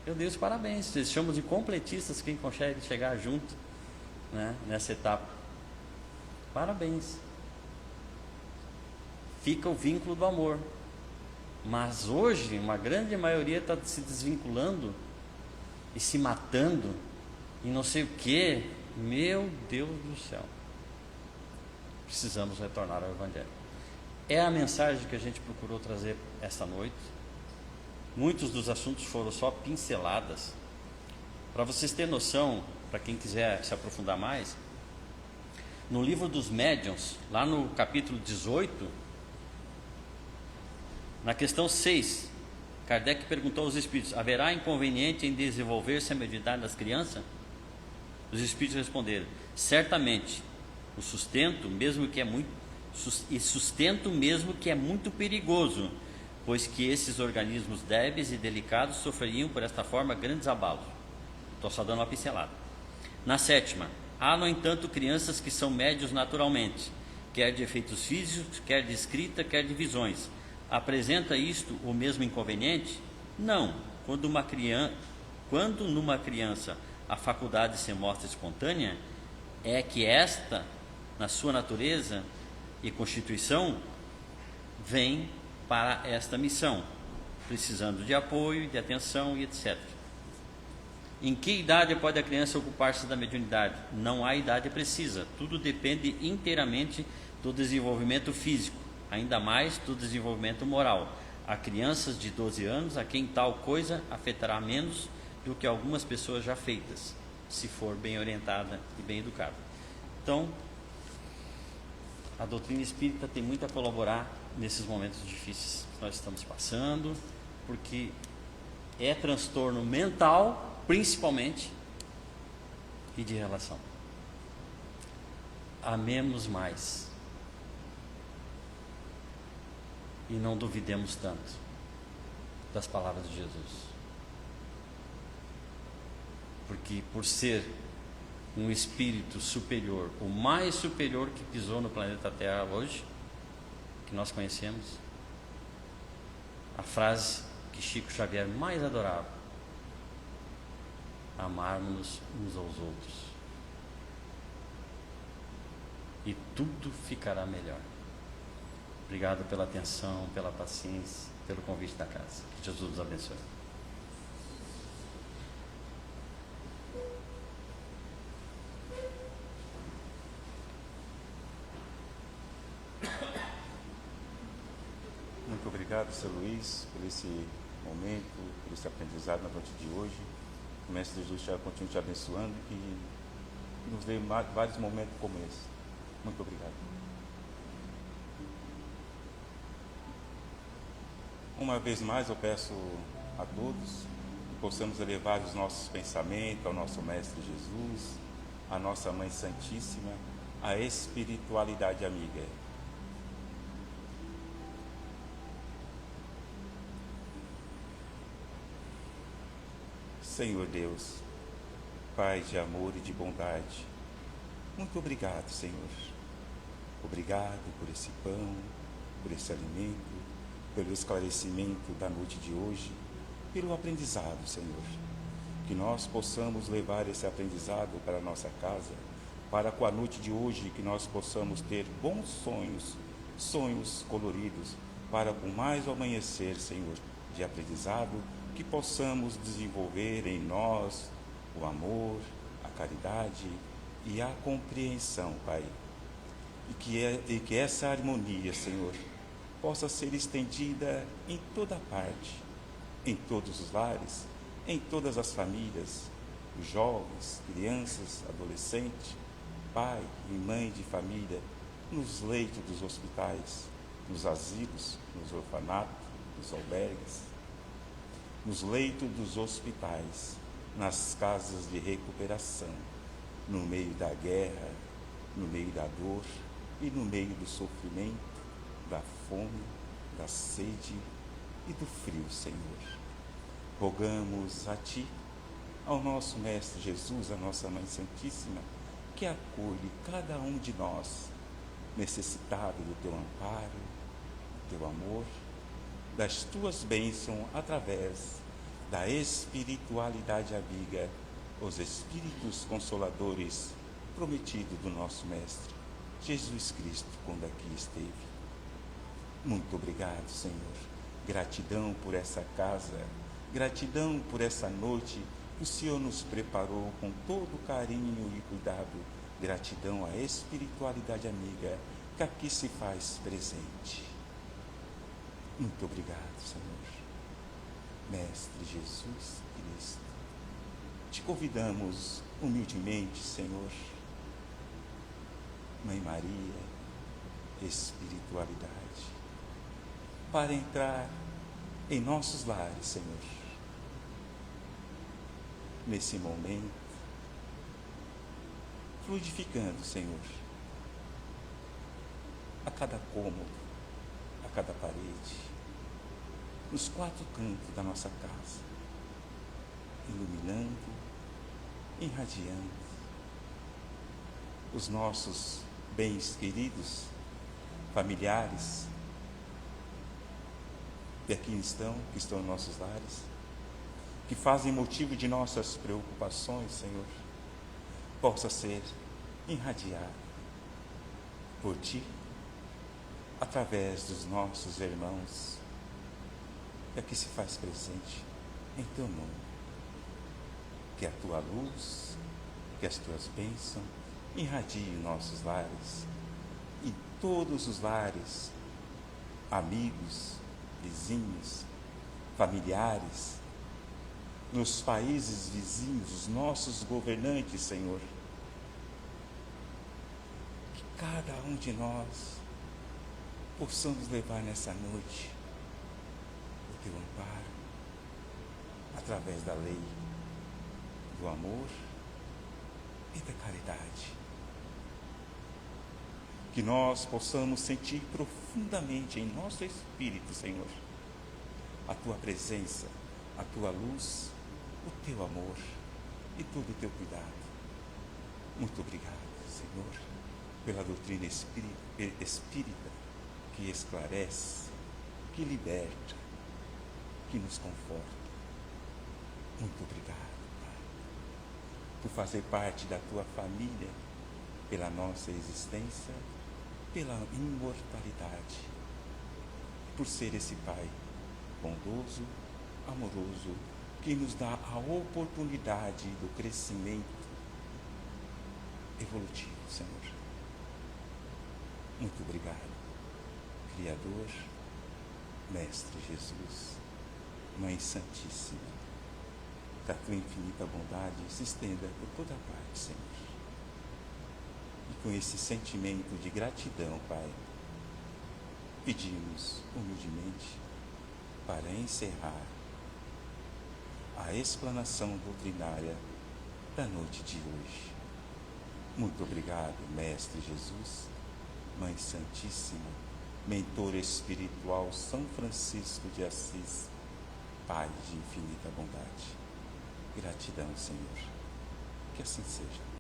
Meu Deus, parabéns. Eles chamam de completistas quem consegue chegar junto, né, nessa etapa. Parabéns. Fica o vínculo do amor. Mas hoje, uma grande maioria está se desvinculando e se matando e não sei o que. Meu Deus do céu. Precisamos retornar ao Evangelho. É a mensagem que a gente procurou trazer esta noite. Muitos dos assuntos foram só pinceladas. Para vocês terem noção, para quem quiser se aprofundar mais, no livro dos Médiuns, lá no capítulo 18, na questão 6, Kardec perguntou aos espíritos: haverá inconveniente em desenvolver-se a mediunidade das crianças? Os espíritos responderam: certamente, o sustento, mesmo que é muito perigoso, pois que esses organismos débeis e delicados sofreriam por esta forma grandes abalos. Estou só dando uma pincelada. Na 7ª, há, no entanto, crianças que são médios naturalmente, quer de efeitos físicos, quer de escrita, quer de visões. Apresenta isto o mesmo inconveniente? Não. Quando numa criança a faculdade se mostra espontânea, é que esta, na sua natureza e constituição, vem para esta missão, precisando de apoio, de atenção e etc. Em que idade pode a criança ocupar-se da mediunidade? Não há idade precisa, tudo depende inteiramente do desenvolvimento físico, ainda mais do desenvolvimento moral. Há crianças de 12 anos a quem tal coisa afetará menos do que algumas pessoas já feitas, se for bem orientada e bem educada. Então, a doutrina espírita tem muito a colaborar nesses momentos difíceis que nós estamos passando, porque é transtorno mental, principalmente, e de relação. Amemos mais. E não duvidemos tanto das palavras de Jesus. Porque por ser um espírito superior, o mais superior que pisou no planeta Terra hoje, que nós conhecemos, a frase que Chico Xavier mais adorava: amarmos uns aos outros e tudo ficará melhor. Obrigado pela atenção, pela paciência, pelo convite da casa. Que Jesus nos abençoe. Muito obrigado, Sr. Luiz, por esse momento, por esse aprendizado na noite de hoje. O Mestre Jesus já continue te abençoando e nos dê vários momentos como esse. Muito obrigado. Uma vez mais eu peço a todos que possamos elevar os nossos pensamentos ao nosso Mestre Jesus, à nossa Mãe Santíssima, à espiritualidade amiga. Senhor Deus, Pai de amor e de bondade, muito obrigado, Senhor. Obrigado por esse pão, por esse alimento, pelo esclarecimento da noite de hoje, pelo aprendizado, Senhor. Que nós possamos levar esse aprendizado para a nossa casa, para com a noite de hoje, que nós possamos ter bons sonhos, sonhos coloridos, para com mais o amanhecer, Senhor, de aprendizado, que possamos desenvolver em nós o amor, a caridade e a compreensão, Pai. E que essa harmonia, Senhor, possa ser estendida em toda parte, em todos os lares, em todas as famílias, os jovens, crianças, adolescentes, pai e mãe de família, nos leitos dos hospitais, nos asilos, nos orfanatos, nos albergues, nos leitos dos hospitais, nas casas de recuperação, no meio da guerra, no meio da dor e no meio do sofrimento, da fome, da sede e do frio, Senhor. Rogamos a Ti, ao nosso Mestre Jesus, a nossa Mãe Santíssima, que acolhe cada um de nós, necessitado do Teu amparo, do Teu amor, das Tuas bênçãos através da espiritualidade amiga, os Espíritos Consoladores prometidos do nosso Mestre, Jesus Cristo, quando aqui esteve. Muito obrigado, Senhor. Gratidão por essa casa, gratidão por essa noite que o Senhor nos preparou com todo carinho e cuidado. Gratidão à espiritualidade amiga que aqui se faz presente. Muito obrigado, Senhor. Mestre Jesus Cristo, te convidamos humildemente, Senhor. Mãe Maria, espiritualidade, para entrar em nossos lares, Senhor. Nesse momento, fluidificando, Senhor, a cada cômodo, a cada parede, nos 4 cantos da nossa casa, iluminando, irradiando os nossos bens queridos, familiares, que aqui estão, que estão em nossos lares, que fazem motivo de nossas preocupações, Senhor, possa ser irradiado por Ti, através dos nossos irmãos, que aqui se faz presente em Teu nome. Que a Tua luz, que as Tuas bênçãos irradiem nossos lares e todos os lares, amigos, vizinhos, familiares, nos países vizinhos, os nossos governantes, Senhor. Que cada um de nós possamos levar nessa noite o Teu amparo, através da lei, do amor e da caridade. Que nós possamos sentir profundamente em nosso espírito, Senhor, a Tua presença, a Tua luz, o Teu amor e todo o Teu cuidado. Muito obrigado, Senhor, pela doutrina espírita que esclarece, que liberta, que nos conforta. Muito obrigado, Pai, por fazer parte da Tua família, pela nossa existência, pela imortalidade, por ser esse Pai bondoso, amoroso, que nos dá a oportunidade do crescimento evolutivo, Senhor. Muito obrigado, Criador, Mestre Jesus, Mãe Santíssima, que a Tua infinita bondade se estenda por toda parte, Senhor. E com esse sentimento de gratidão, Pai, pedimos humildemente para encerrar a explanação doutrinária da noite de hoje. Muito obrigado, Mestre Jesus, Mãe Santíssima, Mentor espiritual São Francisco de Assis, Pai de infinita bondade. Gratidão, Senhor. Que assim seja.